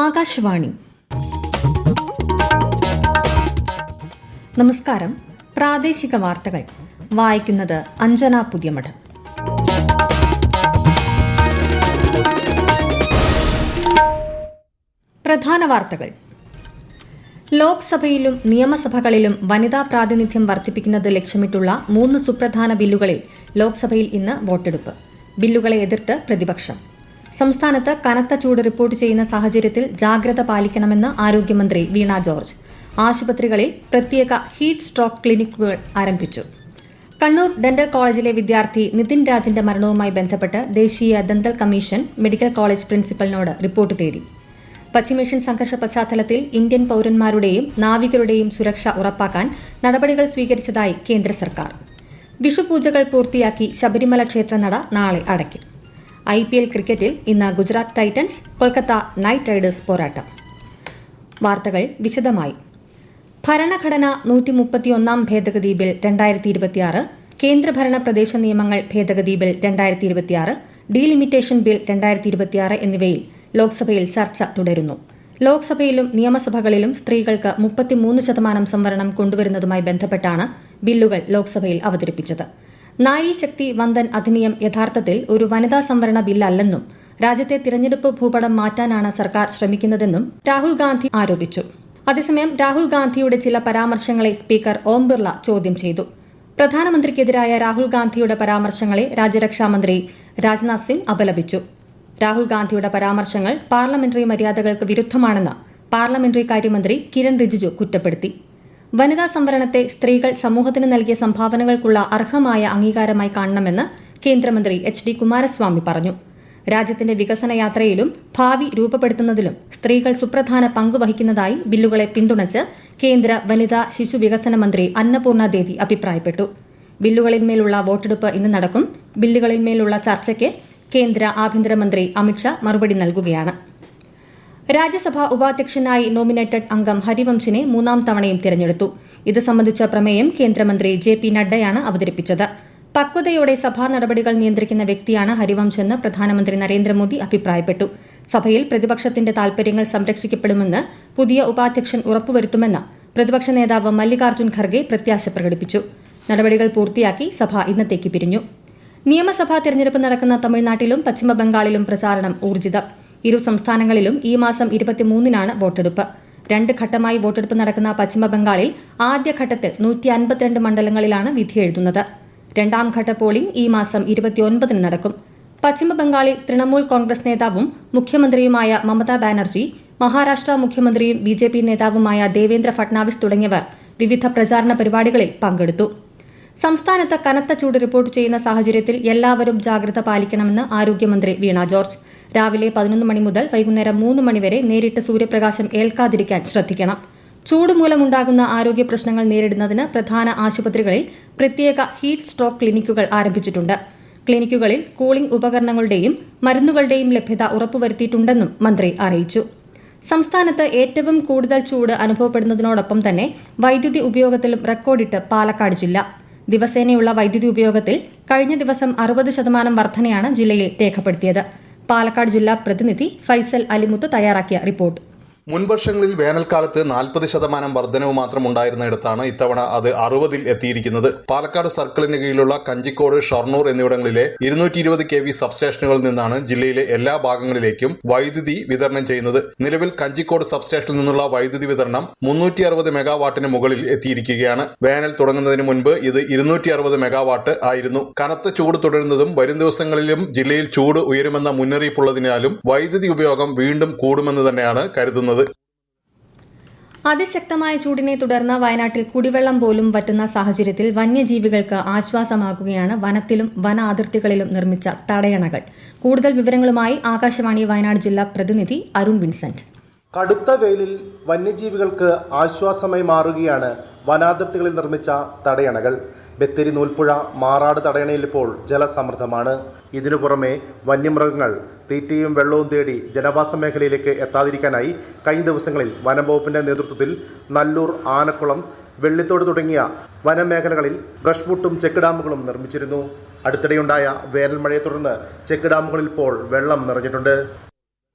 ആകാശവാണി. നമസ്കാരം. പ്രാദേശിക വാർത്തകൾ വായിക്കുന്നത് അഞ്ജന പുതിയമഠം. പ്രധാന വാർത്തകൾ. ലോക്സഭയിലും നിയമസഭകളിലും വനിതാ പ്രാതിനിധ്യം വർദ്ധിപ്പിക്കുന്നത് ലക്ഷ്യമിട്ടുള്ള 3 സുപ്രധാന ബില്ലുകളിൽ ലോക്സഭയിൽ ഇന്ന് വോട്ടെടുപ്പ്. ബില്ലുകളെ എതിർത്ത് പ്രതിപക്ഷം. സംസ്ഥാനത്ത് കനത്ത ചൂട് റിപ്പോർട്ട് ചെയ്യുന്ന സാഹചര്യത്തിൽ ജാഗ്രത പാലിക്കണമെന്ന് ആരോഗ്യമന്ത്രി വീണ ജോർജ്. ആശുപത്രികളിൽ പ്രത്യേക ഹീറ്റ് സ്ട്രോക്ക് ക്ലിനിക്കുകൾ ആരംഭിച്ചു. കണ്ണൂർ ഡെന്റൽ കോളേജിലെ വിദ്യാർത്ഥി നിതിൻ രാജിന്റെ മരണവുമായി ബന്ധപ്പെട്ട് ദേശീയ ദന്തൽ കമ്മീഷൻ മെഡിക്കൽ കോളേജ് പ്രിൻസിപ്പലിനോട് റിപ്പോർട്ട് തേടി. പശ്ചിമേഷ്യൻ സംഘർഷ പശ്ചാത്തലത്തിൽ ഇന്ത്യൻ പൌരന്മാരുടെയും നാവികരുടെയും സുരക്ഷ ഉറപ്പാക്കാൻ നടപടികൾ സ്വീകരിച്ചതായി കേന്ദ്ര സർക്കാർ. വിഷുപൂജകൾ പൂർത്തിയാക്കി ശബരിമല ക്ഷേത്രനട നാളെ അടയ്ക്കും. IPL ക്രിക്കറ്റിൽ ഇന്ന് Gujarat Titans Kolkata night Riders പോരാട്ടം. വാർത്തകൾ വിശദമായി. ഭരണഘടന 131 ഭേദഗതി ബിൽ 2026, കേന്ദ്രഭരണ പ്രദേശ നിയമങ്ങൾ ഭേദഗതി ബിൽ 2026, ഡീലിമിറ്റേഷൻ ബിൽ 2026 എന്നിവയിൽ ലോക്സഭയിൽ ചർച്ച തുടരുന്നു. ലോക്സഭയിലും നിയമസഭകളിലും സ്ത്രീകൾക്ക് 33% സംവരണം കൊണ്ടുവരുന്നതുമായി ബന്ധപ്പെട്ടാണ് ബില്ലുകൾ ലോക്സഭയിൽ അവതരിപ്പിച്ചത്. നാരി ശക്തി വന്ദൻ അധിനിയം യഥാർത്ഥത്തിൽ ഒരു വനിതാ സംവരണ ബില്ലല്ലെന്നും രാജ്യത്തെ തിരഞ്ഞെടുപ്പ് ഭൂപടം മാറ്റാനാണ് സർക്കാർ ശ്രമിക്കുന്നതെന്നും രാഹുൽ ഗാന്ധി ആരോപിച്ചു. അതേസമയം രാഹുൽ ഗാന്ധിയുടെ ചില പരാമർശങ്ങളെ സ്പീക്കർ ഓം ബിർള ചോദ്യം ചെയ്തു. പ്രധാനമന്ത്രിക്കെതിരായ രാഹുൽ ഗാന്ധിയുടെ പരാമർശങ്ങളെ രാജ്യരക്ഷാമന്ത്രി രാജ്നാഥ് സിംഗ് അപലപിച്ചു. രാഹുൽ ഗാന്ധിയുടെ പരാമർശങ്ങൾ പാർലമെന്ററി മര്യാദകൾക്ക് വിരുദ്ധമാണെന്ന് പാർലമെന്ററി കാര്യമന്ത്രി കിരൺ റിജിജു കുറ്റപ്പെടുത്തി. വനിതാ സംവരണത്തെ സ്ത്രീകൾ സമൂഹത്തിന് നൽകിയ സംഭാവനകൾക്കുള്ള അർഹമായ അംഗീകാരമായി കാണണമെന്ന് കേന്ദ്രമന്ത്രി HD കുമാരസ്വാമി പറഞ്ഞു. രാജ്യത്തിന്റെ വികസന യാത്രയിലും ഭാവി രൂപപ്പെടുത്തുന്നതിലും സ്ത്രീകൾ സുപ്രധാന പങ്കുവഹിക്കുന്നതായി ബില്ലുകളെ പിന്തുണച്ച് കേന്ദ്ര വനിതാ ശിശു വികസന മന്ത്രി അന്നപൂർണ ദേവി അഭിപ്രായപ്പെട്ടു. ബില്ലുകളിന്മേലുള്ള വോട്ടെടുപ്പ് ഇന്ന് നടക്കും. ബില്ലുകളിന്മേലുള്ള ചർച്ചയ്ക്ക് കേന്ദ്ര ആഭ്യന്തരമന്ത്രി അമിത്ഷാ മറുപടി നൽകുകയാണ്. രാജ്യസഭാ ഉപാധ്യക്ഷനായി നോമിനേറ്റഡ് അംഗം ഹരിവംശിനെ 3ാം തവണയും തിരഞ്ഞെടുത്തു. ഇത് സംബന്ധിച്ച പ്രമേയം കേന്ദ്രമന്ത്രി JP നഡ്ഡയാണ് അവതരിപ്പിച്ചത്. പക്വതയോടെ സഭാ നടപടികൾ നിയന്ത്രിക്കുന്ന വ്യക്തിയാണ് ഹരിവംശെന്ന് പ്രധാനമന്ത്രി നരേന്ദ്രമോദി അഭിപ്രായപ്പെട്ടു. സഭയിൽ പ്രതിപക്ഷത്തിന്റെ താൽപര്യങ്ങൾ സംരക്ഷിക്കപ്പെടുമെന്ന് പുതിയ ഉപാധ്യക്ഷൻ ഉറപ്പുവരുത്തുമെന്ന് പ്രതിപക്ഷ നേതാവ് മല്ലികാർജ്ജുൻ ഖർഗെ പ്രത്യാശ പ്രകടിപ്പിച്ചു. നടപടികൾ പൂർത്തിയാക്കി സഭ ഇന്നത്തേക്ക് പിരിഞ്ഞു. നിയമസഭാ തെരഞ്ഞെടുപ്പ് നടക്കുന്ന തമിഴ്നാട്ടിലും പശ്ചിമബംഗാളിലും പ്രചാരണം ഊർജിതം. ഇരു സംസ്ഥാനങ്ങളിലും ഈ മാസം 23-നാണ് വോട്ടെടുപ്പ്. 2 ഘട്ടമായി വോട്ടെടുപ്പ് നടക്കുന്ന പശ്ചിമബംഗാളിൽ ആദ്യഘട്ടത്തിൽ 152 മണ്ഡലങ്ങളിലാണ് വിധിയെഴുതുന്നത്. 2ാം ഘട്ട പോളിംഗ് ഈ മാസം 29-ന് നടക്കും. പശ്ചിമബംഗാളിൽ തൃണമൂൽ കോൺഗ്രസ് നേതാവും മുഖ്യമന്ത്രിയുമായ മമതാ ബാനർജി, മഹാരാഷ്ട്ര മുഖ്യമന്ത്രിയും BJP നേതാവുമായ ദേവേന്ദ്ര ഫട്നാവിസ് തുടങ്ങിയവർ വിവിധ പ്രചാരണ പരിപാടികളിൽ പങ്കെടുത്തു. സംസ്ഥാനത്ത് കനത്ത ചൂട് റിപ്പോർട്ട് ചെയ്യുന്ന സാഹചര്യത്തിൽ എല്ലാവരും ജാഗ്രത പാലിക്കണമെന്ന് ആരോഗ്യമന്ത്രി വീണ ജോർജ്. രാവിലെ 11 മണി മുതൽ വൈകുന്നേരം 3 മണി വരെ നേരിട്ട് സൂര്യപ്രകാശം ഏൽക്കാതിരിക്കാൻ ശ്രദ്ധിക്കണം. ചൂട് മൂലമുണ്ടാകുന്ന ആരോഗ്യ പ്രശ്നങ്ങൾ നേരിടുന്നതിന് പ്രധാന ആശുപത്രികളിൽ പ്രത്യേക ഹീറ്റ് സ്ട്രോക്ക് ക്ലിനിക്കുകൾ ആരംഭിച്ചിട്ടുണ്ട്. ക്ലിനിക്കുകളിൽ കൂളിംഗ് ഉപകരണങ്ങളുടെയും മരുന്നുകളുടെയും ലഭ്യത ഉറപ്പുവരുത്തിയിട്ടുണ്ടെന്നും മന്ത്രി അറിയിച്ചു. സംസ്ഥാനത്ത് ഏറ്റവും കൂടുതൽ ചൂട് അനുഭവപ്പെടുന്നതിനോടൊപ്പം തന്നെ വൈദ്യുതി ഉപയോഗത്തിലും റെക്കോർഡിട്ട് പാലക്കാട് ജില്ല. ദിവസേനയുള്ള വൈദ്യുതി ഉപയോഗത്തിൽ കഴിഞ്ഞ ദിവസം 60% വർധനയാണ് ജില്ലയിൽ രേഖപ്പെടുത്തിയത്. പാലക്കാട് ജില്ലാ പ്രതിനിധി ഫൈസൽ അലിമുത്ത് തയ്യാറാക്കിയ റിപ്പോർട്ട്. മുൻവർഷങ്ങളിൽ വേനൽക്കാലത്ത് 40% വർധനവ് മാത്രം ഉണ്ടായിരുന്നിടത്താണ് ഇത്തവണ അത് 60-ൽ എത്തിയിരിക്കുന്നത്. പാലക്കാട് സർക്കിളിന് കീഴിലുള്ള കഞ്ചിക്കോട്, ഷൊർണൂർ എന്നിവിടങ്ങളിലെ 220 kV സബ്സ്റ്റേഷനുകളിൽ നിന്നാണ് ജില്ലയിലെ എല്ലാ ഭാഗങ്ങളിലേക്കും വൈദ്യുതി വിതരണം ചെയ്യുന്നത്. നിലവിൽ കഞ്ചിക്കോട് സബ്സ്റ്റേഷനിൽ നിന്നുള്ള വൈദ്യുതി വിതരണം 360 മെഗാവാട്ടിന് മുകളിൽ എത്തിയിരിക്കുകയാണ്. വേനൽ തുടങ്ങുന്നതിന് മുൻപ് ഇത് 260 മെഗാവാട്ട് ആയിരുന്നു. കനത്ത ചൂട് തുടരുന്നതും വരും ദിവസങ്ങളിലും ജില്ലയിൽ ചൂട് ഉയരുമെന്ന മുന്നറിയിപ്പുള്ളതിനാലും വൈദ്യുതി ഉപയോഗം വീണ്ടും കൂടുമെന്ന് തന്നെയാണ് കരുതുന്നത്. അതിശക്തമായ ചൂടിനെ തുടർന്ന് വയനാട്ടിൽ കുടിവെള്ളം പോലും വറ്റുന്ന സാഹചര്യത്തിൽ വന്യജീവികൾക്ക് ആശ്വാസമാകുകയാണ് വനത്തിലും വന അതിർത്തികളിലും നിർമ്മിച്ച തടയണകൾ. കൂടുതൽ വിവരങ്ങളുമായി ആകാശവാണി വയനാട് ജില്ലാ പ്രതിനിധി അരുൺ വിൻസെന്റ്. കടുത്ത വെയിലിൽ വന്യജീവികൾക്ക് ആശ്വാസമായി മാറുകയാണ് വനാതിർത്തികളിൽ നിർമ്മിച്ച തടയണകൾ. ബത്തേരി നൂൽപ്പുഴ മാറാട് തടയണയിൽ ഇപ്പോൾ ജലസമൃദ്ധമാണ്. ഇതിനു പുറമെ വന്യമൃഗങ്ങൾ തീറ്റയും വെള്ളവും തേടി ജനവാസ മേഖലയിലേക്ക് എത്താതിരിക്കാനായി കഴിഞ്ഞ ദിവസങ്ങളിൽ വനംവകുപ്പിന്റെ നേതൃത്വത്തിൽ നല്ലൂർ, ആനക്കുളം, വെള്ളിത്തോട് തുടങ്ങിയ വനമേഖലകളിൽ ബ്രഷ്മുട്ടും ചെക്ക് ഡാമുകളും നിർമ്മിച്ചിരുന്നു. അടുത്തിടെയുണ്ടായ വേനൽ മഴയെ തുടർന്ന് ചെക്ക് ഡാമുകളിൽ ഇപ്പോൾ വെള്ളം നിറഞ്ഞിട്ടുണ്ട്.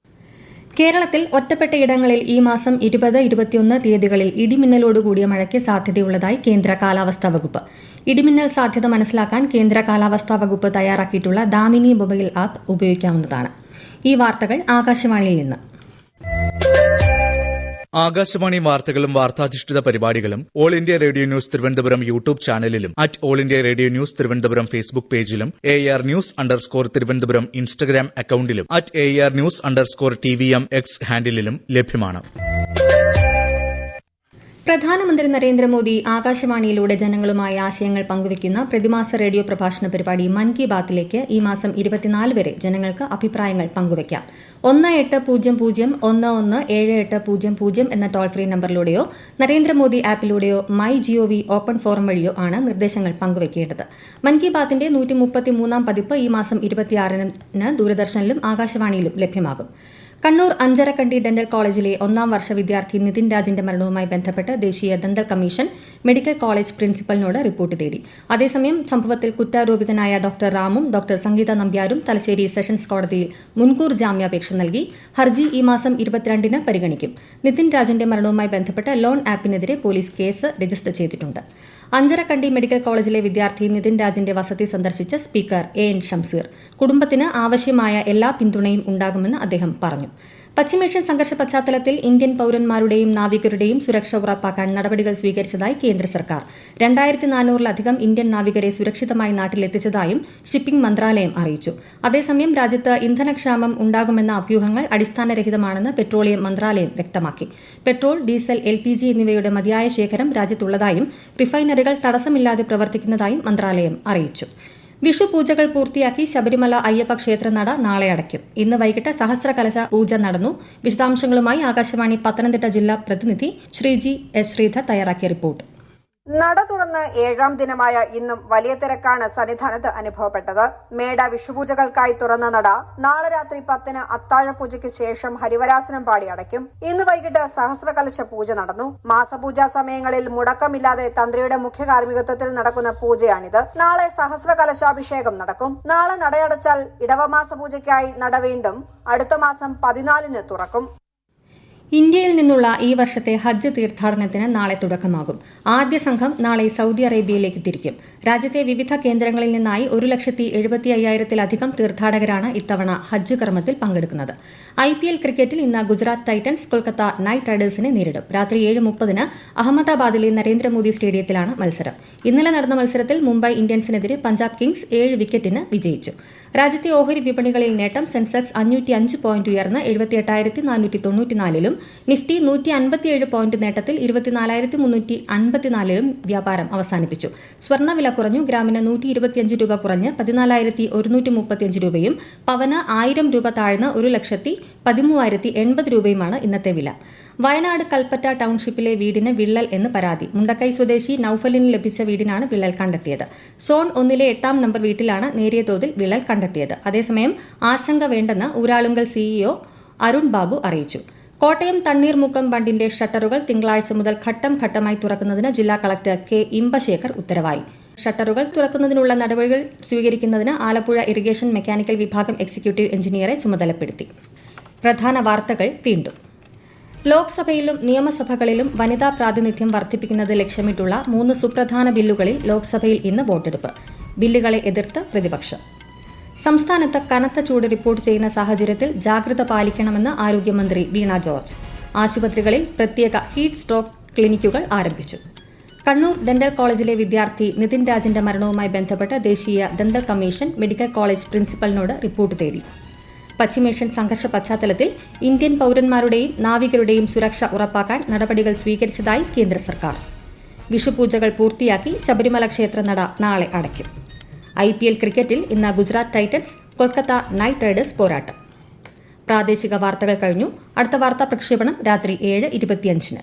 കേരളത്തിൽ ഒറ്റപ്പെട്ട ഇടങ്ങളിൽ ഈ മാസം 20, 21 തീയതികളിൽ ഇടിമിന്നലോടുകൂടിയ മഴയ്ക്ക് സാധ്യതയുള്ളതായി കേന്ദ്ര കാലാവസ്ഥാ വകുപ്പ്. ഇടിമിന്നൽ സാധ്യത മനസ്സിലാക്കാൻ കേന്ദ്ര കാലാവസ്ഥാ വകുപ്പ് തയ്യാറാക്കിയിട്ടുള്ള ദാമിനി മൊബൈൽ ആപ്പ് ഉപയോഗിക്കാവുന്നതാണ്. ഈ വാർത്തകൾ ആകാശവാണിയിൽ നിന്ന്. ആകാശവാണി വാർത്തകളും വാർത്താധിഷ്ഠിത പരിപാടികളും All India Radio News Thiruvananthapuram YouTube ചാനലിലും All India Radio News Thiruvananthapuram Facebook പേജിലും AR News_ തിരുവനന്തപുരം ഇൻസ്റ്റഗ്രാം അക്കൌണ്ടിലും AR News_TVM X ഹാൻഡിലും ലഭ്യമാണ്. പ്രധാനമന്ത്രി നരേന്ദ്രമോദി ആകാശവാണിയിലൂടെ ജനങ്ങളുമായി ആശയങ്ങൾ പങ്കുവയ്ക്കുന്ന പ്രതിമാസ റേഡിയോ പ്രഭാഷണ പരിപാടി മൻ കി ബാത്തിലേക്ക് ഈ മാസം 24 വരെ ജനങ്ങൾക്ക് അഭിപ്രായങ്ങൾ പങ്കുവയ്ക്കാം. 1800117800 എന്ന ടോൾ ഫ്രീ നമ്പറിലൂടെയോ നരേന്ദ്രമോദി ആപ്പിലൂടെയോ MyGov ഓപ്പൺ ഫോറം വഴിയോ ആണ് നിർദ്ദേശങ്ങൾ പങ്കുവയ്ക്കേണ്ടത്. മൻ കി ബാത്തിന്റെ 133ാം പതിപ്പ് ഈ മാസം 26-ന് ദൂരദർശനിലും ആകാശവാണിയിലും ലഭ്യമാകും. കണ്ണൂർ അഞ്ചരക്കണ്ടി ഡെന്റൽ കോളേജിലെ 1ാം വർഷ വിദ്യാർത്ഥി നിതിൻ രാജിന്റെ മരണവുമായി ബന്ധപ്പെട്ട് ദേശീയ ദന്തൽ കമ്മീഷൻ മെഡിക്കൽ കോളേജ് പ്രിൻസിപ്പലിനോട് റിപ്പോർട്ട് തേടി. അതേസമയം സംഭവത്തിൽ കുറ്റാരോപിതനായ ഡോക്ടർ റാമും ഡോക്ടർ സംഗീത നമ്പ്യാരും തലശ്ശേരി സെഷൻസ് കോടതിയിൽ മുൻകൂർ ജാമ്യാപേക്ഷ നൽകി. ഹർജി ഈ മാസം 22-ന് പരിഗണിക്കും. നിതിൻ രാജിന്റെ മരണവുമായി ബന്ധപ്പെട്ട് ലോൺ ആപ്പിനെതിരെ പോലീസ് കേസ് രജിസ്റ്റർ ചെയ്തിട്ടുണ്ട്. അഞ്ചരക്കണ്ടി മെഡിക്കൽ കോളേജിലെ വിദ്യാർത്ഥി നിതിൻ രാജിന്റെ വസതി സന്ദർശിച്ച സ്പീക്കർ AN ഷംസീർ കുടുംബത്തിന് ആവശ്യമായ എല്ലാ പിന്തുണയും ഉണ്ടാകുമെന്ന് അദ്ദേഹം പറഞ്ഞു. പശ്ചിമേഷ്യൻ സംഘർഷ പശ്ചാത്തലത്തിൽ ഇന്ത്യൻ പൌരന്മാരുടെയും നാവികരുടെയും സുരക്ഷ ഉറപ്പാക്കാൻ നടപടികൾ സ്വീകരിച്ചതായി കേന്ദ്ര സർക്കാർ. 2400-ലധികം ഇന്ത്യൻ നാവികരെ സുരക്ഷിതമായി നാട്ടിലെത്തിച്ചതായും ഷിപ്പിംഗ് മന്ത്രാലയം അറിയിച്ചു. അതേസമയം രാജ്യത്ത് ഇന്ധനക്ഷാമം ഉണ്ടാകുമെന്ന അഭ്യൂഹങ്ങൾ അടിസ്ഥാനരഹിതമാണെന്ന് പെട്രോളിയം മന്ത്രാലയം വ്യക്തമാക്കി. പെട്രോൾ, ഡീസൽ, LPG എന്നിവയുടെ മതിയായ ശേഖരം രാജ്യത്തുള്ളതായും റിഫൈനറികൾ തടസ്സമില്ലാതെ പ്രവർത്തിക്കുന്നതായും മന്ത്രാലയം അറിയിച്ചു. വിഷു പൂജകൾ പൂർത്തിയാക്കി ശബരിമല അയ്യപ്പ ക്ഷേത്രനട നാളെ അടയ്ക്കും. ഇന്ന് വൈകിട്ട് സഹസ്രകലശ പൂജ നടന്നു. വിശദാംശങ്ങളുമായി ആകാശവാണി പത്തനംതിട്ട ജില്ലാ പ്രതിനിധി ശ്രീജി S. ശ്രീധർ തയ്യാറാക്കിയ റിപ്പോർട്ട്. നട തുറന്ന് 7ാം ദിനമായ ഇന്നും വലിയ തിരക്കാണ് സന്നിധാനത്ത് അനുഭവപ്പെട്ടത്. മേട വിഷുപൂജകൾക്കായി തുറന്ന നട നാളെ രാത്രി 10-ന് അത്താഴപൂജയ്ക്ക് ശേഷം ഹരിവരാസനം പാടി അടയ്ക്കും. ഇന്ന് വൈകിട്ട് സഹസ്രകലശ പൂജ നടന്നു. മാസപൂജാ സമയങ്ങളിൽ മുടക്കമില്ലാതെ തന്ത്രിയുടെ മുഖ്യ കാർമ്മികത്വത്തിൽ നടക്കുന്ന പൂജയാണിത്. നാളെ സഹസ്രകലശാഭിഷേകം നടക്കും. നാളെ നടയടച്ചാൽ ഇടവമാസ പൂജയ്ക്കായി നട വീണ്ടും അടുത്ത മാസം 14-ന് തുറക്കും. ഇന്ത്യയിൽ നിന്നുള്ള ഈ വർഷത്തെ ഹജ്ജ് തീർത്ഥാടനത്തിന് നാളെ തുടക്കമാകും. ആദ്യ സംഘം നാളെ സൌദി അറേബ്യയിലേക്ക് തിരിക്കും. രാജ്യത്തെ വിവിധ കേന്ദ്രങ്ങളിൽ നിന്നായി 1,75,000-ലധികം തീർത്ഥാടകരാണ് ഇത്തവണ ഹജ്ജ് കർമ്മത്തിൽ പങ്കെടുക്കുന്നത്. IPL ക്രിക്കറ്റിൽ ഇന്ന് ഗുജറാത്ത് ടൈറ്റൻസ് കൊൽക്കത്ത നൈറ്റ് റൈഡേഴ്സിനെ നേരിടും. രാത്രി 7:30-ന് അഹമ്മദാബാദിലെ നരേന്ദ്രമോദി സ്റ്റേഡിയത്തിലാണ് മത്സരം. ഇന്നലെ നടന്ന മത്സരത്തിൽ മുംബൈ ഇന്ത്യൻസിനെതിരെ പഞ്ചാബ് കിങ്സ് 7 വിക്കറ്റിന് വിജയിച്ചു. രാജ്യത്തെ ഓഹരി വിപണികളിൽ നേട്ടം. സെൻസെക്സ് 505 പോയിന്റ് ഉയർന്ന് 78,494-ലും നിഫ്റ്റി 157 പോയിന്റ് നേട്ടത്തിൽ 24,354-ലും വ്യാപാരം അവസാനിപ്പിച്ചു. സ്വർണ്ണവില കുറഞ്ഞു. ഗ്രാമിന് 125 രൂപ കുറഞ്ഞ് 14,135 രൂപയും പവന് 1000 രൂപ താഴ്ന്ന് 1,13,080 രൂപയുമാണ് ഇന്നത്തെ വില. വയനാട് കൽപ്പറ്റ ടൌൺഷിപ്പിലെ വീടിന് വിള്ളൽ എന്ന് പരാതി. മുണ്ടക്കൈ സ്വദേശി നൌഫലിന് ലഭിച്ച വീടിനാണ് വിള്ളൽ കണ്ടെത്തിയത്. സോൺ 1-ലെ 8-ാം നമ്പർ വീട്ടിലാണ് നേരിയ തോതിൽ വിള്ളൽ കണ്ടെത്തിയത്. അതേസമയം ആശങ്ക വേണ്ടെന്ന് ഊരാളുങ്കൽ CEO അരുൺ ബാബു അറിയിച്ചു. കോട്ടയം തണ്ണീർമുക്കം ബണ്ടിന്റെ ഷട്ടറുകൾ തിങ്കളാഴ്ച മുതൽ ഘട്ടം ഘട്ടമായി തുറക്കുന്നതിന് ജില്ലാ കളക്ടർ K. ഇമ്പശേഖർ ഉത്തരവായി. ഷട്ടറുകൾ തുറക്കുന്നതിനുള്ള നടപടികൾ സ്വീകരിക്കുന്നതിന് ആലപ്പുഴ ഇറിഗേഷൻ മെക്കാനിക്കൽ വിഭാഗം എക്സിക്യൂട്ടീവ് എഞ്ചിനീയറെ ചുമതലപ്പെടുത്തി. പ്രധാന വാർത്തകൾ വീണ്ടും. ലോക്സഭയിലും നിയമസഭകളിലും വനിതാ പ്രാതിനിധ്യം വർദ്ധിപ്പിക്കുന്നത് ലക്ഷ്യമിട്ടുള്ള 3 സുപ്രധാന ബില്ലുകളിൽ ലോക്സഭയിൽ ഇന്ന് വോട്ടെടുപ്പ്. ബില്ലുകളെ എതിർത്ത് പ്രതിപക്ഷം. സംസ്ഥാനത്ത് കനത്ത ചൂട് റിപ്പോർട്ട് ചെയ്യുന്ന സാഹചര്യത്തിൽ ജാഗ്രത പാലിക്കണമെന്ന് ആരോഗ്യമന്ത്രി വീണ ജോർജ്. ആശുപത്രികളിൽ പ്രത്യേക ഹീറ്റ് സ്ട്രോക്ക് ക്ലിനിക്കുകൾ ആരംഭിച്ചു. കണ്ണൂർ ഡെന്റൽ കോളേജിലെ വിദ്യാർത്ഥി നിതിൻ രാജിന്റെ മരണവുമായി ബന്ധപ്പെട്ട് ദേശീയ ദന്തൽ കമ്മീഷൻ മെഡിക്കൽ കോളേജ് പ്രിൻസിപ്പലിനോട് റിപ്പോർട്ട് തേടി. പശ്ചിമേഷ്യൻ സംഘർഷ പശ്ചാത്തലത്തിൽ ഇന്ത്യൻ പൌരന്മാരുടെയും നാവികരുടെയും സുരക്ഷ ഉറപ്പാക്കാൻ നടപടികൾ സ്വീകരിച്ചതായി കേന്ദ്ര സർക്കാർ. വിഷുപൂജകൾ പൂർത്തിയാക്കി ശബരിമല ക്ഷേത്രനട നാളെ അടയ്ക്കും. IPL ക്രിക്കറ്റിൽ ഇന്ന് Gujarat Titans Kolkata night Riders പോരാട്ടം. പ്രാദേശിക വാർത്തകൾ കഴിഞ്ഞു. അടുത്ത വാർത്താ പ്രക്ഷേപണം രാത്രി 7:25-ന്.